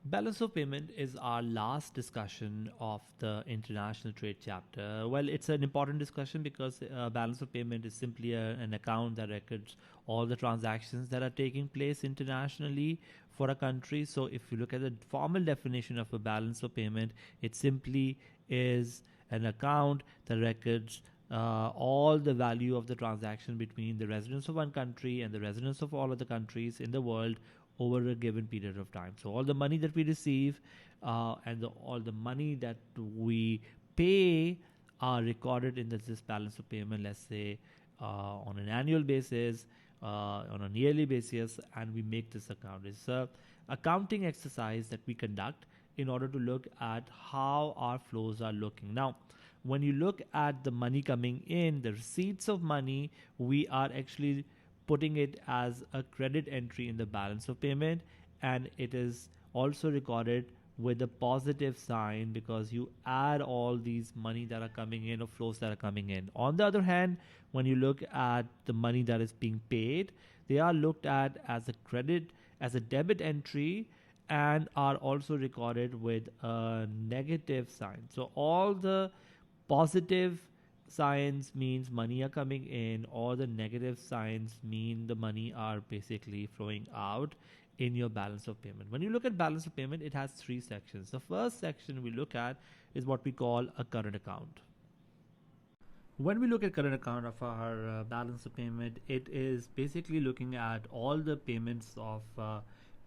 Balance of payment is our last discussion of the international trade chapter. Well, it's an important discussion because balance of payment is simply an account that records all the transactions that are taking place internationally for a country. So, if you look at the formal definition of a balance of payment, it simply is an account that records all the value of the transaction between the residents of one country and the residents of all other countries in the world over a given period of time. So all the money that we receive and all the money that we pay are recorded in this balance of payment, let's say on an annual basis, on a yearly basis, and we make this account. It's a accounting exercise that we conduct in order to look at how our flows are looking. Now, when you look at the money coming in, the receipts of money, we are actually putting it as a credit entry in the balance of payment, and it is also recorded with a positive sign because you add all these money that are coming in or flows that are coming in. On the other hand, when you look at the money that is being paid, they are looked at as a credit, as a debit entry, and are also recorded with a negative sign. So all the positive signs means money are coming in, or the negative signs mean the money are basically flowing out in your balance of payment. When you look at balance of payment, it has three sections. The first section we look at is what we call a current account. When we look at current account of our balance of payment, it is basically looking at all the payments of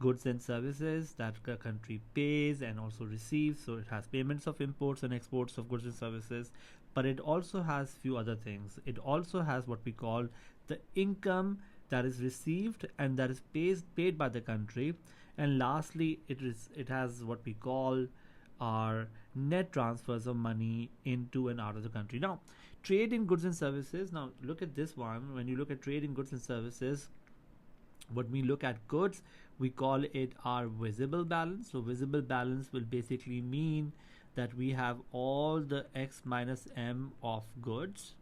goods and services that a country pays and also receives. So it has payments of imports and exports of goods and services, but it also has few other things. It also has what we call the income that is received and that is paid by the country, and lastly it has what we call our net transfers of money into and out of the country. Now, trade in goods and services. Now look at this one. When you look at trade in goods and services, when we look at goods, we call it our visible balance. So visible balance will basically mean that we have all the X minus M of goods,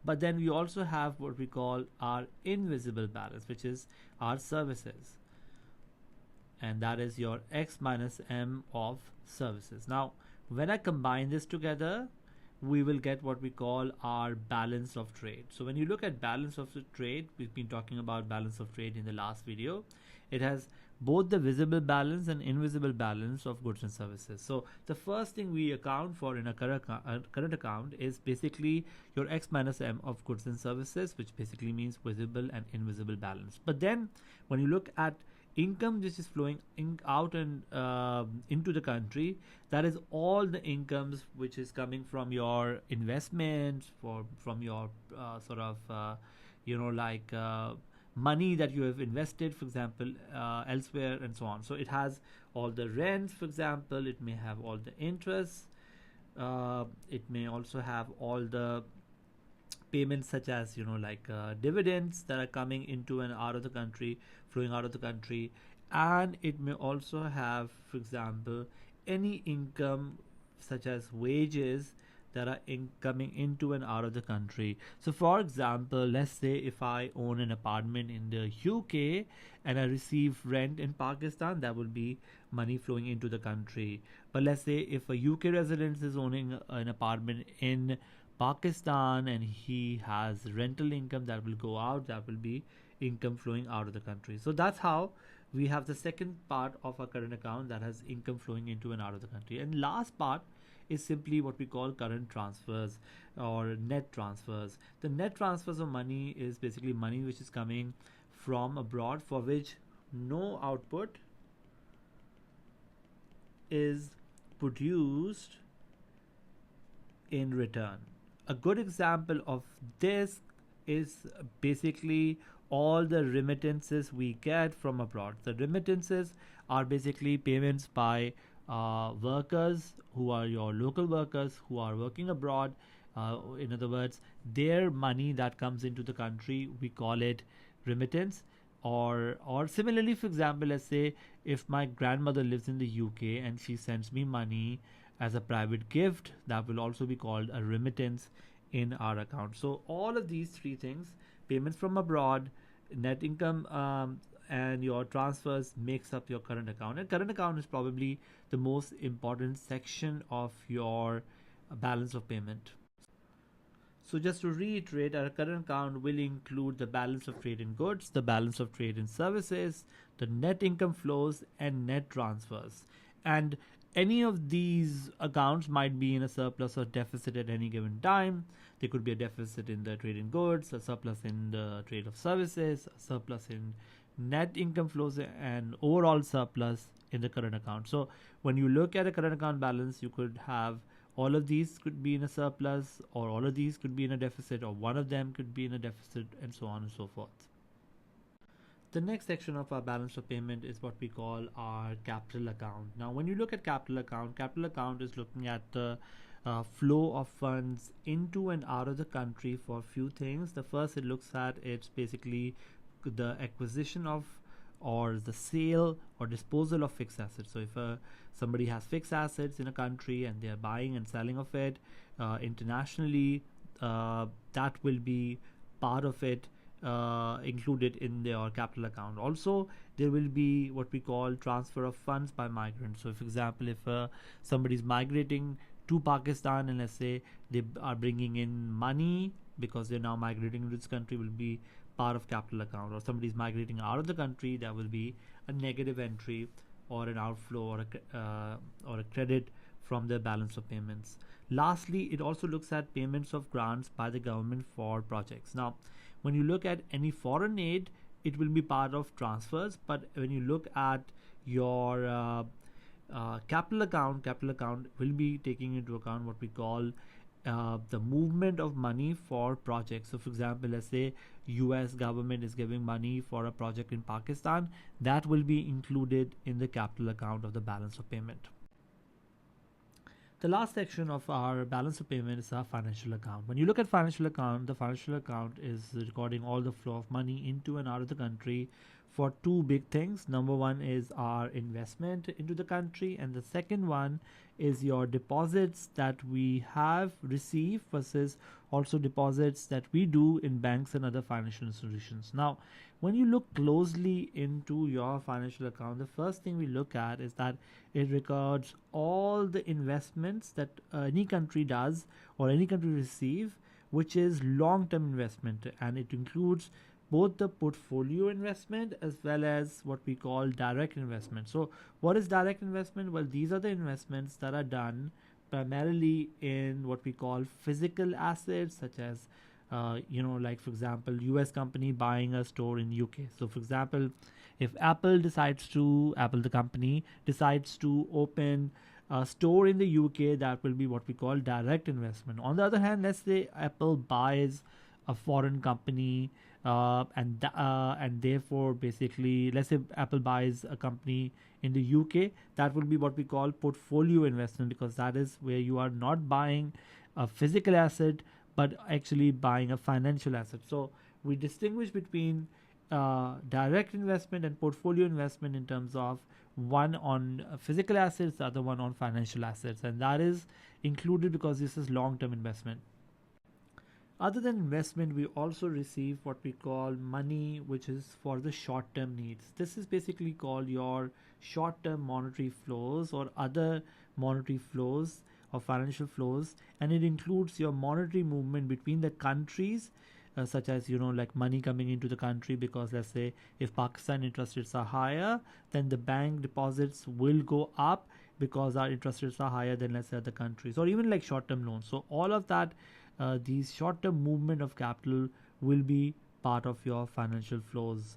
but then we also have what we call our invisible balance, which is our services, and that is your X minus M of services. Now, when I combine this together, we will get what we call our balance of trade. So when you look at balance of the trade, we've been talking about balance of trade in the last video. It has both the visible balance and invisible balance of goods and services. So the first thing we account for in a current account is basically your X minus M of goods and services, which basically means visible and invisible balance. But then when you look at income which is flowing out and into the country, that is all the incomes which is coming from your investments, from your sort of like money that you have invested, for example, elsewhere, and so on. So it has all the rents, for example. It may have all the interest. It may also have all the payments such as dividends that are coming into and out of the country, flowing out of the country, and it may also have, for example, any income such as wages that are coming into and out of the country. So for example, let's say if I own an apartment in the UK and I receive rent in Pakistan, that will be money flowing into the country. But let's say if a UK resident is owning an apartment in Pakistan and he has rental income that will go out, that will be income flowing out of the country. So that's how we have the second part of our current account that has income flowing into and out of the country. And last part is simply what we call current transfers or net transfers. The net transfers of money is basically money which is coming from abroad for which no output is produced in return. A good example of this is basically all the remittances we get from abroad. The remittances are basically payments by workers who are your local workers who are working abroad. In other words, their money that comes into the country, we call it remittance. Or similarly, for example, let's say if my grandmother lives in the UK and she sends me money as a private gift, that will also be called a remittance in our account. So all of these three things, payments from abroad, net income and your transfers makes up your current account. And current account is probably the most important section of your balance of payment. So just to reiterate, our current account will include the balance of trade in goods, the balance of trade in services, the net income flows, and net transfers. And any of these accounts might be in a surplus or deficit at any given time. There could be a deficit in the trade in goods, a surplus in the trade of services, a surplus in net income flows, and overall surplus in the current account. So when you look at a current account balance, you could have all of these could be in a surplus, or all of these could be in a deficit, or one of them could be in a deficit, and so on and so forth. The next section of our balance of payment is what we call our capital account. Now, when you look at capital account is looking at the flow of funds into and out of the country for a few things. The first it looks at, it's basically the acquisition of or the sale or disposal of fixed assets. So if somebody has fixed assets in a country and they are buying and selling of it internationally, that will be part of it included in their capital account. Also, there will be what we call transfer of funds by migrants. So, for example, if somebody is migrating to Pakistan and let's say they are bringing in money because they're now migrating to this country, will be part of capital account. Or somebody is migrating out of the country, that will be a negative entry or an outflow or a credit from the balance of payments. Lastly, it also looks at payments of grants by the government for projects. Now, when you look at any foreign aid, it will be part of transfers, but when you look at your capital account will be taking into account what we call the movement of money for projects. So for example, let's say US government is giving money for a project in Pakistan, that will be included in the capital account of the balance of payment. The last section of our balance of payment is our financial account. When you look at financial account, the financial account is recording all the flow of money into and out of the country for two big things. Number one is our investment into the country, and the second one is your deposits that we have received versus also deposits that we do in banks and other financial institutions. Now, when you look closely into your financial account, the first thing we look at is that it records all the investments that any country does or any country receive, which is long-term investment, and it includes both the portfolio investment as well as what we call direct investment. So what is direct investment? Well, these are the investments that are done primarily in what we call physical assets, such as like for example, US company buying a store in UK. So for example, if Apple the company decides to open a store in the UK, that will be what we call direct investment. On the other hand, let's say Apple buys a foreign company and therefore basically, let's say Apple buys a company in the UK, that will be what we call portfolio investment, because that is where you are not buying a physical asset but actually buying a financial asset. So we distinguish between direct investment and portfolio investment in terms of one on physical assets, the other one on financial assets, and that is included because this is long-term investment. Other than investment, we also receive what we call money, which is for the short-term needs. This is basically called your short-term monetary flows or other monetary flows or financial flows, and it includes your monetary movement between the countries, such as like money coming into the country, because let's say if Pakistan interest rates are higher, then the bank deposits will go up because our interest rates are higher than let's say other countries, or even like short-term loans. So all of that, these short-term movement of capital will be part of your financial flows.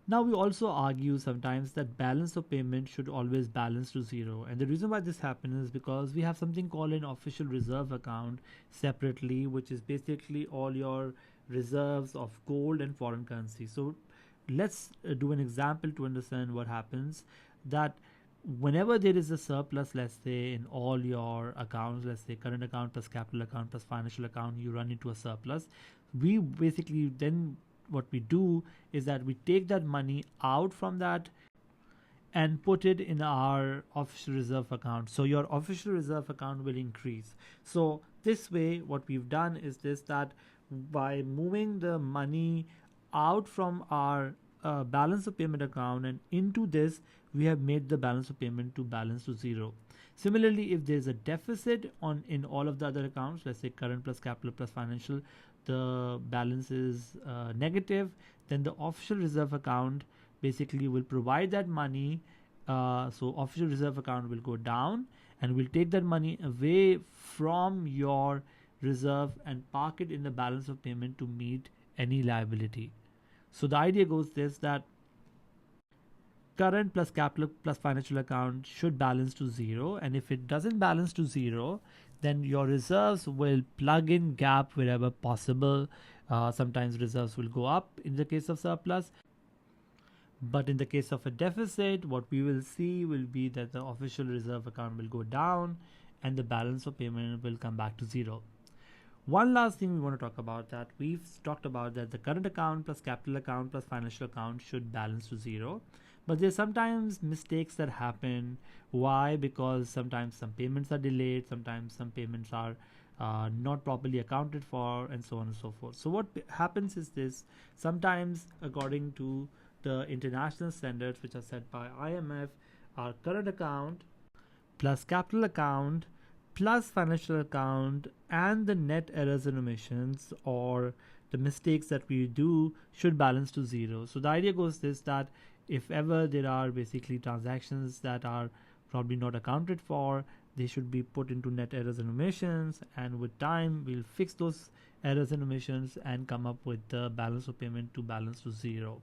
Now, we also argue sometimes that balance of payment should always balance to zero. And the reason why this happens is because we have something called an official reserve account separately, which is basically all your reserves of gold and foreign currency. So let's do an example to understand what happens. That whenever there is a surplus, let's say in all your accounts, let's say current account plus capital account plus financial account, you run into a surplus. We basically then what we do is that we take that money out from that and put it in our official reserve account. So your official reserve account will increase. So this way, what we've done is this, that by moving the money out from our balance of payment account, and into this we have made the balance of payment to balance to zero. Similarly, if there is a deficit on in all of the other accounts, let's say current plus capital plus financial, the balance is negative, then the official reserve account basically will provide that money. So official reserve account will go down, and will take that money away from your reserve and park it in the balance of payment to meet any liability. So the idea goes this, that current plus capital plus financial account should balance to zero, and if it doesn't balance to zero, then your reserves will plug in gap wherever possible. Sometimes reserves will go up in the case of surplus, but in the case of a deficit, what we will see will be that the official reserve account will go down and the balance of payment will come back to zero. One last thing we want to talk about, that we've talked about that the current account plus capital account plus financial account should balance to zero. But there's sometimes mistakes that happen. Why? Because sometimes some payments are delayed, sometimes some payments are not properly accounted for, and so on and so forth. So what happens is this: sometimes, according to the international standards which are set by IMF, our current account plus capital account plus financial account and the net errors and omissions, or the mistakes that we do, should balance to zero. So the idea goes this, that if ever there are basically transactions that are probably not accounted for, they should be put into net errors and omissions, and with time we'll fix those errors and omissions and come up with the balance of payment to balance to zero.